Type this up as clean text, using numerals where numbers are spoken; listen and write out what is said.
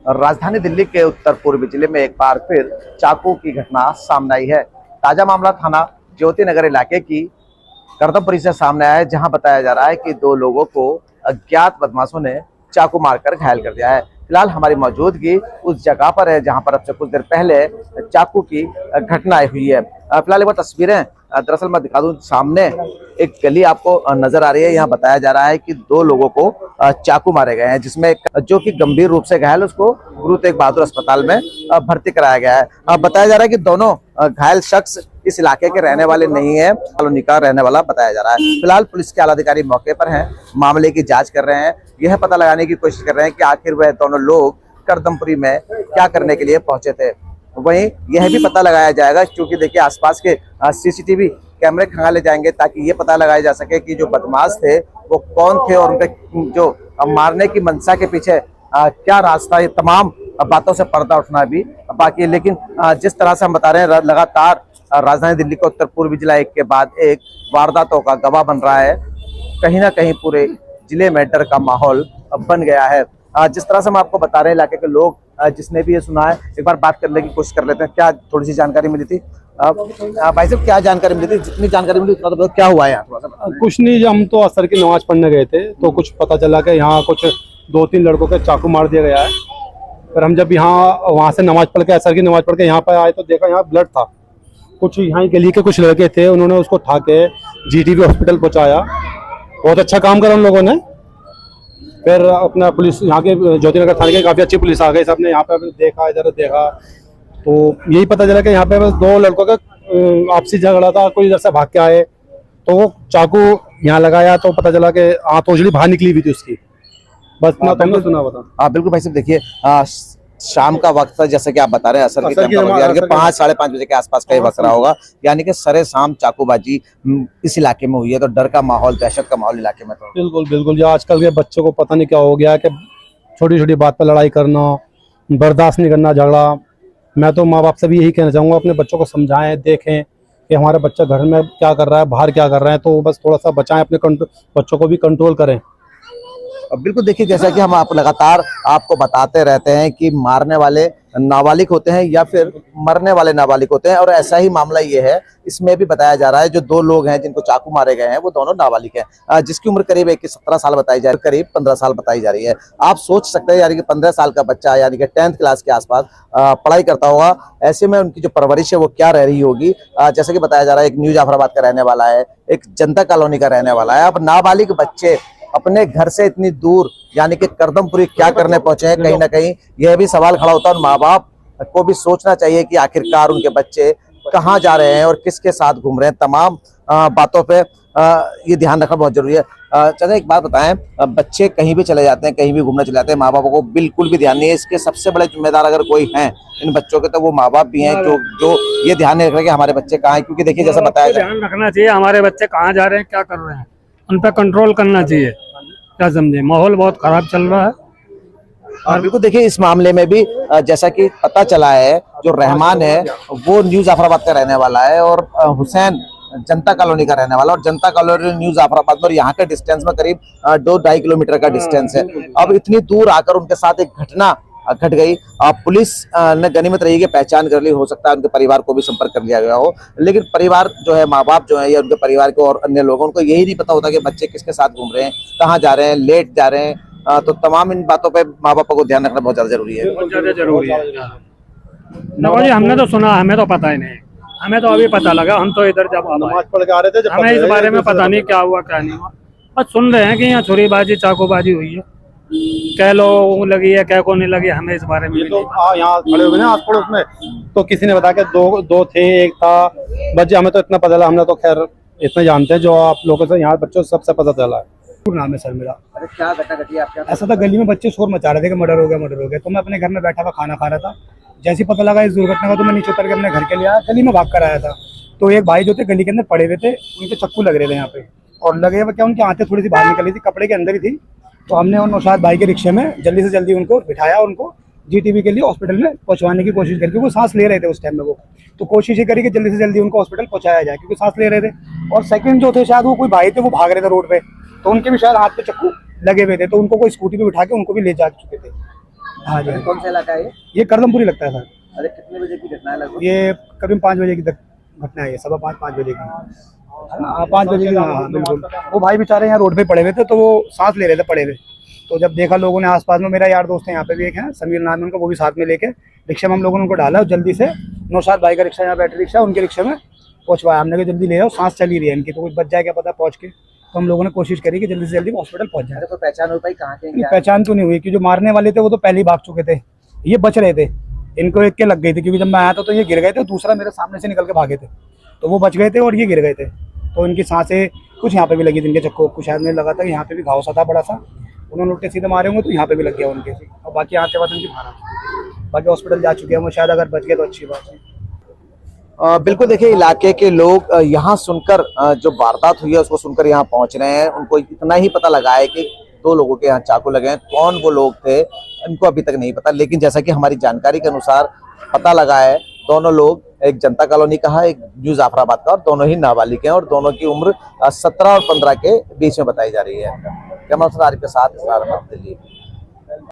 राजधानी दिल्ली के उत्तर पूर्वी जिले में एक बार फिर चाकू की घटना सामने आई है। ताजा मामला थाना ज्योति नगर इलाके की करदमपुरी से सामने आया है, जहां बताया जा रहा है कि दो लोगों को अज्ञात बदमाशों ने चाकू मारकर घायल कर दिया है। फिलहाल हमारी मौजूदगी उस जगह पर है जहां पर अब से कुछ देर पहले चाकू की घटना हुई है। फिलहाल एक बार तस्वीरें दरअसल मैं दिखा दूं, सामने एक गली आपको नजर आ रही है। यहाँ बताया जा रहा है कि दो लोगों को चाकू मारे गए हैं, जिसमें जो कि गंभीर रूप से घायल, उसको गुरु तेग बहादुर अस्पताल में भर्ती कराया गया है। बताया जा रहा है कि दोनों घायल शख्स इस इलाके के रहने वाले नहीं है, कॉलोनी का रहने वाला बताया जा रहा है। फिलहाल पुलिस के आला अधिकारी मौके पर हैं, मामले की जांच कर रहे हैं, यह पता लगाने की कोशिश कर रहे हैं कि आखिर वह दोनों लोग करदमपुरी में क्या करने के लिए पहुंचे थे। वहीं यह भी पता लगाया जाएगा, क्योंकि देखिए आसपास के सीसीटीवी कैमरे खंगाले जाएंगे ताकि ये पता लगाया जा सके कि जो बदमाश थे वो कौन थे और उनके जो मारने की मंशा के पीछे क्या रास्ता। ये तमाम बातों से पर्दा उठना भी बाकी है। लेकिन जिस तरह से हम बता रहे हैं, लगातार राजधानी दिल्ली के उत्तर पूर्वी जिला एक के बाद एक वारदातों का गवाह बन रहा है। कहीं ना कहीं पूरे जिले में डर का माहौल बन गया है। जिस तरह से हम आपको बता रहे हैं, इलाके के लोग जिसने भी ये सुना है, एक बार बात करने की कोशिश कर लेते हैं। क्या थोड़ी सी जानकारी मिली थी भाई साहब, क्या जानकारी मिली थी? जितनी जानकारी मिली उतना तो क्या हुआ है यहाँ? कुछ नहीं, हम तो असर की नमाज पढ़ने गए थे तो कुछ पता चला कि यहाँ कुछ 2-3 लड़कों के चाकू मार दिया गया है। पर हम जब वहाँ से नमाज पढ़ के, असर की नमाज पढ़ के यहाँ पर आए तो देखा यहाँ ब्लड था। कुछ यहाँ गली के कुछ लड़के थे, उन्होंने उसको उठा के जीटीबी हॉस्पिटल पहुँचाया। बहुत अच्छा काम करा उन लोगों ने। फिर अपना पुलिस यहाँ के ज्योति नगर थाने के काफ़ी अच्छी पुलिस आ गई, सबने यहाँ पे देखा, इधर देखा तो यही पता चला कि यहाँ पे बस 2 लड़कों का आपसी झगड़ा था। कोई इधर से भाग के आए तो वो चाकू यहाँ लगाया तो पता चला कि तोजड़ी बाहर निकली हुई थी उसकी। बस इतना तो हमने सुना बता। बिल्कुल भाई साहब, देखिए शाम का वक्त था, जैसे कि आप बता रहे हैं, असर की 5 साढ़े 5 बजे के आसपास का ही वक्त रहा होगा। यानी कि सरे शाम चाकूबाजी इस इलाके में हुई है, तो डर का माहौल, दहशत का माहौल इलाके में था। बिल्कुल बिल्कुल। आजकल के बच्चों को पता नहीं क्या हो गया कि छोटी छोटी बात पर लड़ाई करना, बर्दाश्त नहीं करना झगड़ा। मैं तो माँ बाप से भी यही कहना चाहूँगा, अपने बच्चों को समझाएं, देखें कि हमारा बच्चा घर में क्या कर रहा है, बाहर क्या कर रहे हैं, तो बस थोड़ा सा बचाएं, अपने बच्चों को भी कंट्रोल करें। बिल्कुल, देखिए जैसा कि हम आप लगातार आपको बताते रहते हैं कि मारने वाले नाबालिग होते हैं या फिर मरने वाले नाबालिग होते हैं, और ऐसा ही मामला ये है। इसमें भी बताया जा रहा है जो 2 लोग हैं जिनको चाकू मारे गए हैं वो दोनों नाबालिग हैं, जिसकी उम्र करीब 17 साल बताई जा रही है, करीब 15 साल बताई जा रही है। आप सोच सकते हैं यानी कि 15 साल का बच्चा यानी कि 10th क्लास के आसपास पढ़ाई करता होगा। ऐसे में उनकी जो परवरिश है वो क्या रह रही होगी। जैसे कि बताया जा रहा है, एक न्यू जाफराबाद का रहने वाला है, एक जनता कॉलोनी का रहने वाला है। अब नाबालिग बच्चे अपने घर से इतनी दूर यानी कि करदमपुरी क्या करने पहुंचे हैं, कहीं ना कहीं यह भी सवाल खड़ा होता है। और माँ बाप को भी सोचना चाहिए कि आखिरकार उनके बच्चे कहाँ जा रहे हैं और किसके साथ घूम रहे हैं। तमाम बातों पे ये ध्यान रखना बहुत जरूरी है। चलिए एक बात बताएं, बच्चे कहीं भी चले जाते हैं, कहीं भी घूमने चले जाते हैं, माँ बापों को बिल्कुल भी ध्यान नहीं है। इसके सबसे बड़े जिम्मेदार अगर कोई हैं इन बच्चों के, तो वो माँ बाप भी हैं, जो ये ध्यान नहीं रख रहे कि हमारे बच्चे कहाँ हैं। क्योंकि देखिए जैसा बताया जाए, ध्यान रखना चाहिए हमारे बच्चे कहाँ जा रहे हैं, क्या कर रहे हैं, उन पर कंट्रोल करना चाहिए। क्या समझे, माहौल बहुत खराब चल रहा है। और बिल्कुल देखिए इस मामले में भी जैसा कि पता चला है, जो रहमान है वो न्यू जाफराबाद का रहने वाला है और हुसैन जनता कॉलोनी का रहने वाला, और जनता कॉलोनी न्यू जाफराबाद और यहाँ के डिस्टेंस में करीब 2-2.5 किलोमीटर का डिस्टेंस है। अब इतनी दूर आकर उनके साथ एक घटना घट गई। पुलिस ने गनीमत रही कि पहचान कर ली, हो सकता है उनके परिवार को भी संपर्क कर लिया गया हो, लेकिन परिवार जो है, माँ बाप जो है या उनके परिवार को और अन्य लोगों को यही नहीं पता होता कि बच्चे किसके साथ घूम रहे हैं, कहाँ जा रहे हैं, लेट जा रहे हैं। तो तमाम इन बातों पे माँ बाप को ध्यान रखना बहुत ज्यादा जरूरी है। बहुत ज्यादा जरूरी है। देखो जी, हमने तो सुना, हमें तो पता ही नहीं, हमें तो अभी पता लगा। हम तो इधर जब नमाज पढ़ के आ रहे थे, हमें इस बारे में पता नहीं क्या हुआ क्या नहीं हुआ। बस सुन रहे हैं कि यहाँ छुरीबाजी चाकूबाजी हुई है, क्या लोगों लगी है क्या को नहीं लगी, हमें इस बारे में तो यहाँ खड़े हुए ना आस पड़ोस में, तो किसी ने बताया कि दो थे, एक था। बच्चे हमें तो इतना पता चला, हमने तो खैर इतना जानते हैं जो आप लोगों से यहाँ बच्चों से सबसे पता चला है। नाम है सर मेरा। अरे क्या घटना घटी आपके? ऐसा था, गली में बच्चे शोर मचा रहे थे कि मर्डर हो गया मर्डर हो गया। तो मैं अपने घर में बैठा हुआ खाना खा रहा था। जैसे पता लगा इस दुर्घटना का तो मैं नीचे उतर के अपने घर के लिए आया। गली में भाग कर आया था तो एक भाई जो थे गली के अंदर पड़े हुए थे, उनके चक्कू लग रहे थे यहाँ पे, और लगे हुए क्या उनकी आंतें थोड़ी सी बाहर निकली थी, कपड़े के अंदर ही थी। तो हमने उन नौशाद भाई के रिक्शे में जल्दी से जल्दी उनको बिठाया, उनको जीटीबी के लिए हॉस्पिटल में पहुंचवाने की कोशिश करी, क्योंकि वो सांस ले रहे थे उस टाइम में। वो तो कोशिश ही करी कि जल्दी से जल्दी उनको हॉस्पिटल पहुंचाया जाए, क्योंकि सांस ले रहे थे। और सेकंड जो थे, शायद वो कोई भाई थे, वो भाग रहे थे रोड पे, तो उनके भी शायद हाथ पे चक्कू लगे हुए थे, तो उनको कोई स्कूटी पे बिठा के उनको भी ले जा चुके थे। हाँ जी। कौन सा इलाका है ये करदमपुरी लगता है सर। अरे कितने बजे की घटना है लगभग? ये करीब 5 बजे की घटना है, ये 5:15 बजे की। हाँ 5 बजे की, हाँ बिल्कुल। वो भाई बेचारे यहाँ रोड पे पड़े हुए थे, तो वो सांस ले रहे थे पड़े हुए। तो जब देखा लोगों ने आसपास में, मेरा यार दोस्त है यहाँ पे भी एक है, समीर नाम है उनका, वो भी साथ में लेके रिक्शा में हम लोगों ने उनको डाला और जल्दी से नौशाद भाई का रिक्शा, यहाँ बैटरी रिक्शा, उनके रिक्शा में पहुँचवाया हमने कि जल्दी ले आओ, सांस चली रही है इनकी, तो कुछ बच जाए क्या पता पहुँच के। तो हम लोगों ने कोशिश करी कि जल्दी से जल्दी हॉस्पिटल पहुँच जाए। तो पहचान हो पाई कहाँ के हैं, क्या? पहचान तो नहीं हुई कि जो मारने वाले थे वो तो पहले ही भाग चुके थे, ये बच रहे थे, इनको एक के लग गई थी, क्योंकि जब मैं आया था तो ये गिर गए थे, दूसरा मेरे सामने से निकल के भागे थे, तो वो बच गए थे और ये गिर गए थे। तो इनकी सांसें कुछ यहाँ पे भी लगी थी, इनके चक्कों कुछ शायद में लगा था, यहाँ पे भी घाव सा था बड़ा सा, उन्होंने उल्टे सीधे मारे होंगे तो यहाँ पे भी लग गया उनके, और बाकी आते बाद उनकी मारा, बाकी हॉस्पिटल जा चुके हैं वो, शायद अगर बच गए तो अच्छी बात है। बिल्कुल देखिए, इलाके के लोग यहाँ सुनकर जो वारदात हुई है उसको सुनकर यहाँ पहुंच रहे हैं। उनको इतना ही पता लगा है कि 2 लोगों के यहाँ चाकू लगे हैं। कौन वो लोग थे इनको अभी तक नहीं पता, लेकिन जैसा कि हमारी जानकारी के अनुसार पता लगा है, दोनों लोग एक जनता कॉलोनी का है, एक न्यू जाफराबाद का, और दोनों ही नाबालिग हैं और दोनों की उम्र 17 और 15 के बीच में बताई जा रही है। कैमरा पर्सन आरिफ के साथ दिल्ली।